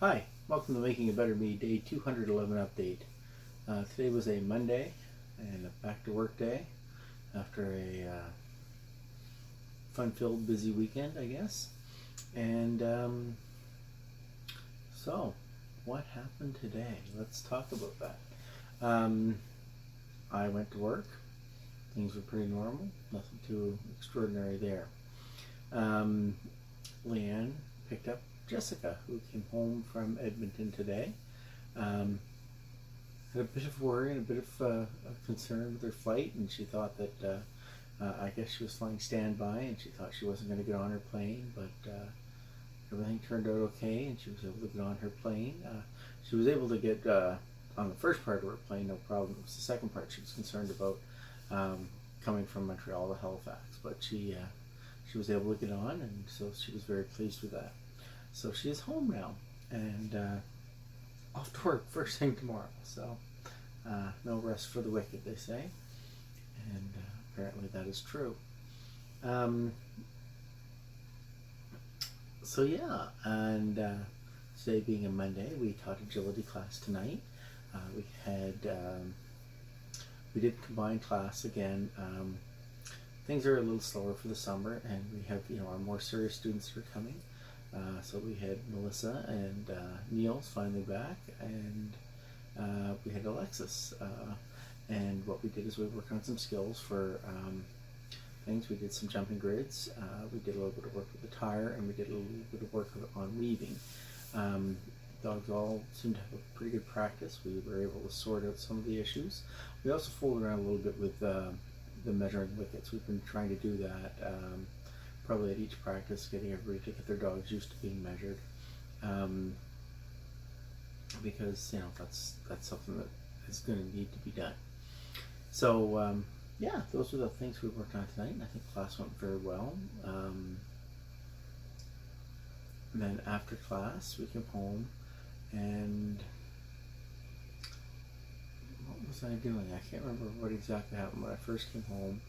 Hi, welcome to Making a Better Me Day 211 update. Today was a Monday and a back to work day after a fun-filled, busy weekend, I guess. And so, what happened today? Let's talk about that. I went to work. Things were pretty normal. Nothing too extraordinary there. Leanne picked up Jessica, who came home from Edmonton today. Had a bit of worry and a bit of concern with her flight, and she thought that I guess she was flying standby, and she thought she wasn't going to get on her plane, but everything turned out okay, and she was able to get on her plane. She was able to get on the first part of her plane, no problem. It was the second part she was concerned about, coming from Montreal to Halifax, but she was able to get on, and so she was very pleased with that. So she is home now, and off to work first thing tomorrow. So no rest for the wicked, they say, and apparently that is true. So yeah, and today being a Monday, we taught agility class tonight. We had we did combined class again. Things are a little slower for the summer, and we have our more serious students who are coming. So we had Melissa and Niels finally back, and we had Alexis. And what we did is we worked on some skills for things. We did some jumping grids. We did a little bit of work with the tire, and we did a little bit of work on weaving. Dogs all seemed to have a pretty good practice. We were able to sort out some of the issues. We also fooled around a little bit with the measuring wickets. We've been trying to do that probably at each practice, getting everybody to get their dogs used to being measured, because that's something that is going to need to be done. So yeah, those are the things we worked on tonight, and I think class went very well. And then after class, we came home, and what was I doing? I can't remember what exactly happened when I first came home.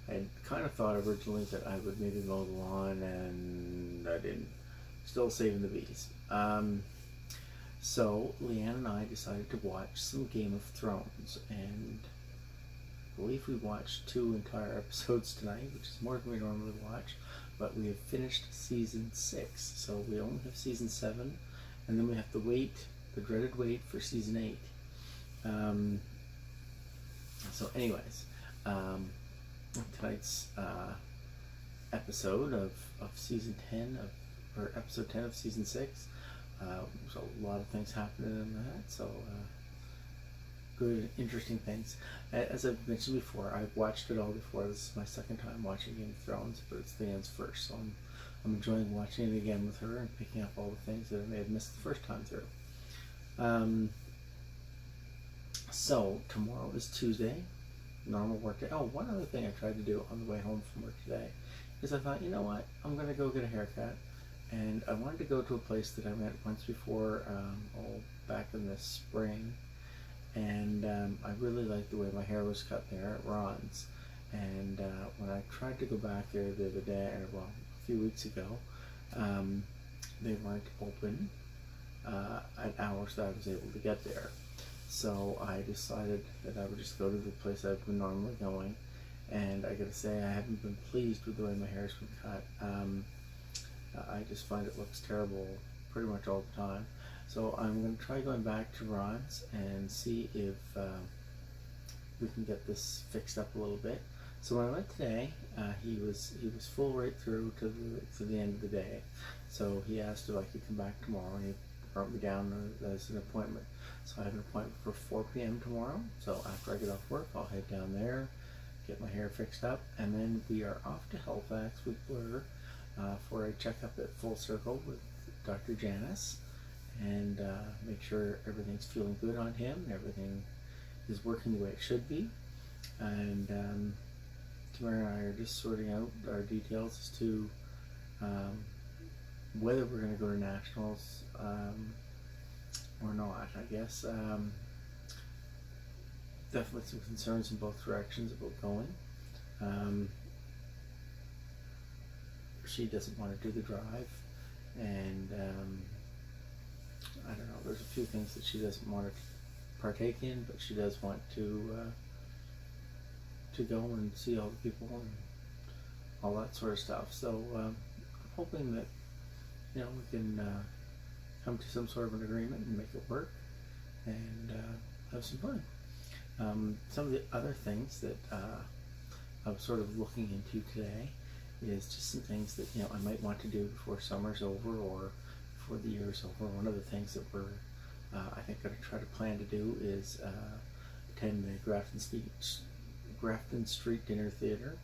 I kind of thought originally that I would maybe mow the lawn, and I didn't. Still saving the bees. So Leanne and I decided to watch some Game of Thrones, and I believe we watched 2 entire episodes tonight, which is more than we normally watch. But we have finished season 6, so we only have season 7, and then we have to wait, the dreaded wait, for season 8. So anyways, tonight's episode of season 10 or episode 10 of season 6. There's a lot of things happening in that, so good, interesting things. As I've mentioned before, I've watched it all before. This is my second time watching Game of Thrones, but it's Leanne's first, so I'm enjoying watching it again with her and picking up all the things that I may have missed the first time through. So tomorrow is Tuesday, normal work day. Oh, one other thing I tried to do on the way home from work today is I thought, you know what, I'm going to go get a haircut. And I wanted to go to a place that I went once before, back in the spring. And I really liked the way my hair was cut there at Ron's. And when I tried to go back there the other day, or well, a few weeks ago, they weren't open at hours that I was able to get there. So I decided that I would just go to the place I've been normally going. And I gotta say, I haven't been pleased with the way my hair's been cut. I just find it looks terrible pretty much all the time. So I'm going to try going back to Ron's and see if we can get this fixed up a little bit. So when I went today, he was full right through to the end of the day. So he asked if I could come back tomorrow, and he brought me down as an appointment. So I have an appointment for 4 p.m. tomorrow. So after I get off work, I'll head down there, get my hair fixed up, and then we are off to Halifax with Blur for a checkup at Full Circle with Dr. Janice, and make sure everything's feeling good on him and everything is working the way it should be. And Tamara and I are just sorting out our details as to whether we're going to go to nationals or not, I guess. Definitely some concerns in both directions about going. She doesn't want to do the drive, and I don't know. There's a few things that she doesn't want to partake in, but she does want to go and see all the people and all that sort of stuff. So I'm hoping that we can come to some sort of an agreement and make it work and have some fun. Some of the other things that I'm sort of looking into today is just some things that I might want to do before summer's over or before the year's over. One of the things that we're I think going to try to plan to do is attend the Grafton Street Dinner Theatre,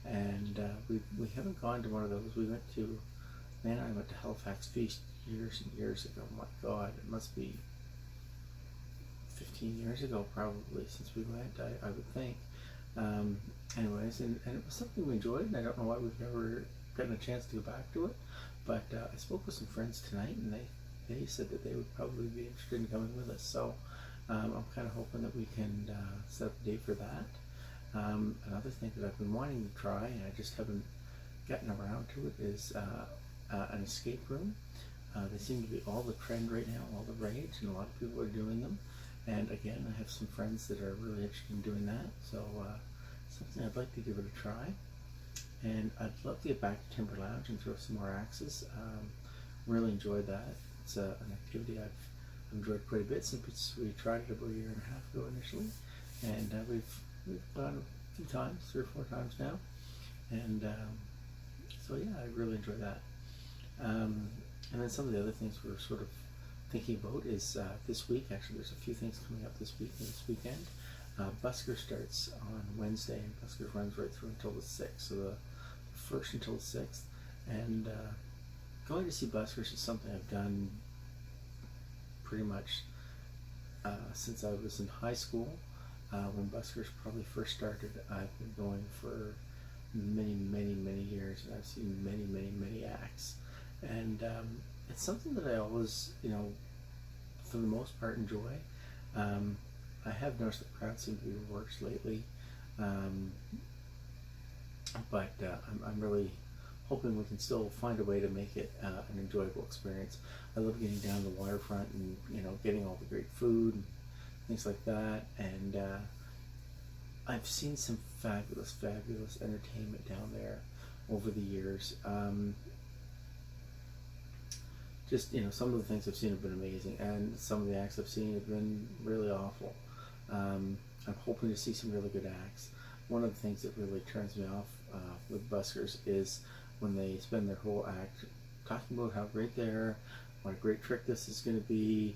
and we haven't gone to one of those. We went to I went to Halifax Feast years and years ago. My God, it must be 15 years ago probably since we went. I would think. Anyways, and it was something we enjoyed, and I don't know why we've never gotten a chance to go back to it. But I spoke with some friends tonight, and they said that they would probably be interested in coming with us. So I'm kind of hoping that we can set up a date for that. Another thing that I've been wanting to try, and I just haven't gotten around to it, is an escape room. They seem to be all the trend right now, all the rage, and a lot of people are doing them. And again, I have some friends that are really interested in doing that, so something I'd like to give it a try. And I'd love to get back to Timber Lounge and throw some more axes. Really enjoyed that. It's an activity I've enjoyed quite a bit since we tried it about a year and a half ago initially, and we've gone a few times, 3 or 4 times now, and so yeah, I really enjoy that. And then some of the other things we're sort of thinking about is this week. Actually, there's a few things coming up this week and this weekend. Busker starts on Wednesday, and Busker runs right through until the 6th, so the 1st until the 6th. And going to see Buskers is something I've done pretty much since I was in high school. When Buskers probably first started, I've been going for many, many, many years, and I've seen many, many, many acts. And it's something that I always, for the most part, enjoy. I have noticed the crowd seem to be worse lately, but I'm really hoping we can still find a way to make it an enjoyable experience. I love getting down the waterfront and getting all the great food and things like that. And I've seen some fabulous, fabulous entertainment down there over the years. Just some of the things I've seen have been amazing, and some of the acts I've seen have been really awful. I'm hoping to see some really good acts. One of the things that really turns me off with buskers is when they spend their whole act talking about how great they are, what a great trick this is going to be.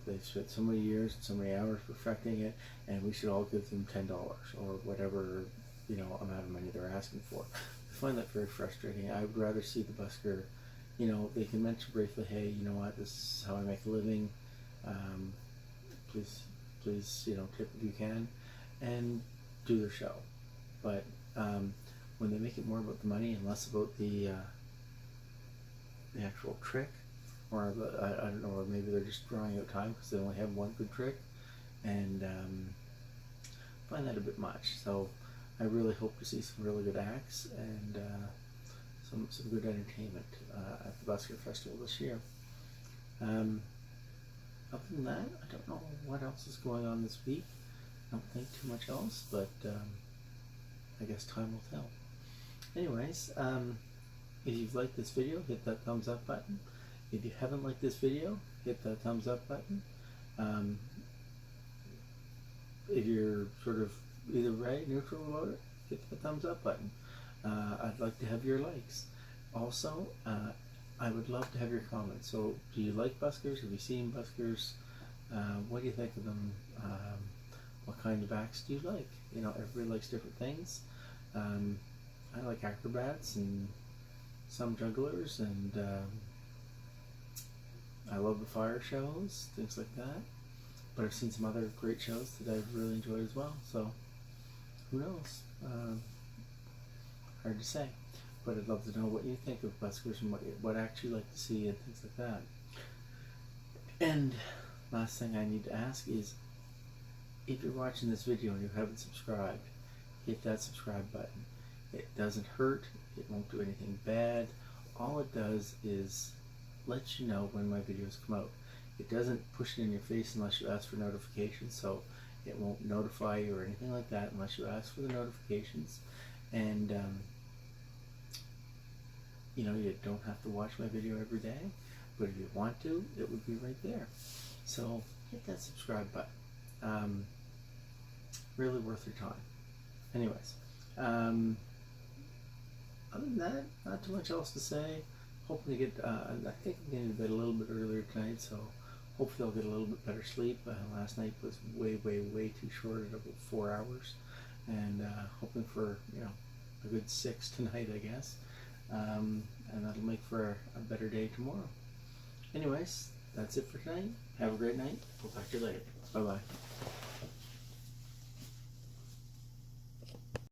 They've spent so many years and so many hours perfecting it, and we should all give them $10 or whatever amount of money they're asking for. I find that very frustrating. I would rather see the busker. They can mention briefly, hey, you know what, this is how I make a living. Please, tip if you can, and do their show. But when they make it more about the money and less about the actual trick, or I don't know, or maybe they're just drawing out time because they only have one good trick, and find that a bit much. So I really hope to see some really good acts and some good entertainment at the Busker Festival this year. Other than that, I don't know what else is going on this week. I don't think too much else, but I guess time will tell. Anyways, if you've liked this video, hit that thumbs up button. If you haven't liked this video, hit that thumbs up button. If you're sort of either right, neutral about it, hit the thumbs up button. I'd like to have your likes. Also, I would love to have your comments. So, do you like buskers? Have you seen buskers? What do you think of them? What kind of acts do you like? Everybody likes different things. I like acrobats and some jugglers, and I love the fire shows, things like that. But I've seen some other great shows that I've really enjoyed as well. So, who knows? Hard to say. But I'd love to know what you think of buskers and what acts you like to see and things like that. And last thing I need to ask is, if you're watching this video and you haven't subscribed, hit that subscribe button. It doesn't hurt. It won't do anything bad. All it does is let you know when my videos come out. It doesn't push it in your face unless you ask for notifications, so it won't notify you or anything like that unless you ask for the notifications. And you know, you don't have to watch my video every day, but if you want to, it would be right there. So hit that subscribe button. Really worth your time. Anyways, other than that, not too much else to say. Hoping to get, I think I'm getting to bed a little bit earlier tonight, so hopefully I'll get a little bit better sleep. Last night was way too short at about 4 hours, and hoping for, you know, a good 6 tonight, I guess. And that'll make for a better day tomorrow. Anyways, that's it for tonight. Have a great night. We'll talk to you later. Bye-bye.